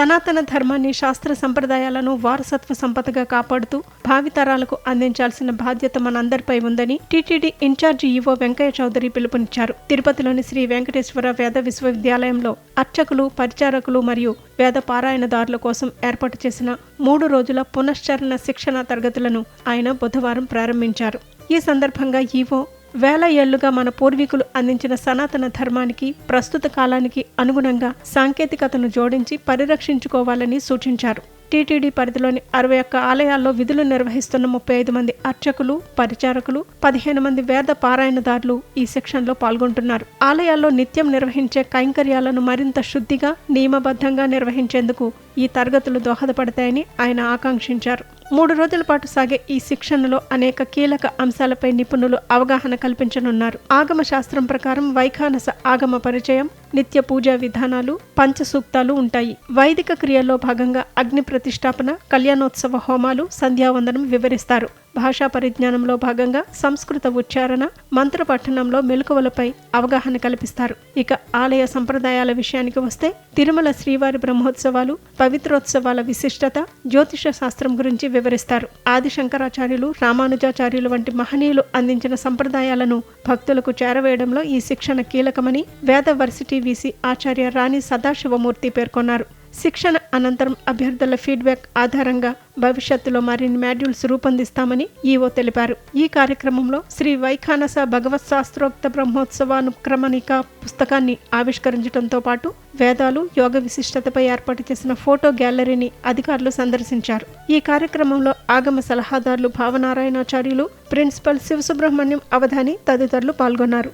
సనాతన ధర్మాన్ని, శాస్త్ర సంప్రదాయాలను వారసత్వ సంపదగా కాపాడుతూ భావితరాలకు అందించాల్సిన బాధ్యత మనందరిపై ఉందని టీటీడీ ఇన్ఛార్జి ఈవో వెంకయ్య చౌదరి పిలుపునిచ్చారు. తిరుపతిలోని శ్రీ వెంకటేశ్వర వేద విశ్వవిద్యాలయంలో అర్చకులు, పరిచారకులు మరియు వేద పారాయణదారుల కోసం ఏర్పాటు చేసిన 3 రోజుల పునశ్చరణ శిక్షణ తరగతులను ఆయన బుధవారం ప్రారంభించారు. ఈ సందర్భంగా ఈవో వేల ఏళ్లుగా మన పూర్వీకులు అందించిన సనాతన ధర్మానికి, ప్రస్తుత కాలానికి అనుగుణంగా సాంకేతికతను జోడించి పరిరక్షించుకోవాలని సూచించారు. టీటీడీ పరిధిలోని 61 ఆలయాల్లో విధులు నిర్వహిస్తున్న 35 మంది అర్చకులు, పరిచారకులు, 15 మంది వేద పారాయణదారులు ఈ శిక్షణలో పాల్గొంటున్నారు. ఆలయాల్లో నిత్యం నిర్వహించే కైంకర్యాలను మరింత శుద్ధిగా, నియమబద్ధంగా నిర్వహించేందుకు ఈ తరగతులు దోహదపడతాయని ఆయన ఆకాంక్షించారు. 3 రోజుల పాటు సాగే ఈ శిక్షణలో అనేక కీలక అంశాలపై నిపుణులు అవగాహన కల్పించనున్నారు. ఆగమ శాస్త్రం ప్రకారం వైఖానస ఆగమ పరిచయం, నిత్య పూజా విధానాలు, పంచసూక్తాలు ఉంటాయి. వైదిక క్రియల్లో భాగంగా అగ్ని ప్రతిష్టాపన, కళ్యాణోత్సవ హోమాలు, సంధ్యావందనం వివరిస్తారు. భాషా పరిజ్ఞానంలో భాగంగా సంస్కృత ఉచ్చారణ, మంత్ర పఠనంలో మెలకువలపై అవగాహన కల్పిస్తారు. ఇక ఆలయ సంప్రదాయాల విషయానికి వస్తే తిరుమల శ్రీవారి బ్రహ్మోత్సవాలు, పవిత్రోత్సవాల విశిష్టత, జ్యోతిష శాస్త్రం గురించి వివరిస్తారు. ఆది శంకరాచార్యులు, రామానుజాచార్యులు వంటి మహనీయులు అందించిన సంప్రదాయాలను భక్తులకు చేరవేయడంలో ఈ శిక్షణ కీలకమని వేద వర్సిటీ వీసీ ఆచార్య రాణి సదాశివమూర్తి పేర్కొన్నారు. శిక్షణ అనంతరం అభ్యర్థుల ఫీడ్బ్యాక్ ఆధారంగా భవిష్యత్తులో మరిన్ని మాడ్యూల్స్ రూపొందిస్తామని ఈవో తెలిపారు. ఈ కార్యక్రమంలో శ్రీ వైఖానస భగవత్ శాస్త్రోక్త బ్రహ్మోత్సవానుక్రమణిక పుస్తకాన్ని ఆవిష్కరించడంతో పాటు వేదాలు, యోగ విశిష్టతపై ఏర్పాటు చేసిన ఫోటో గ్యాలరీని అధికారులు సందర్శించారు. ఈ కార్యక్రమంలో ఆగమ సలహాదారులు భావనారాయణాచార్యులు, ప్రిన్సిపల్ శివసుబ్రహ్మణ్యం అవధాని తదితరులు పాల్గొన్నారు.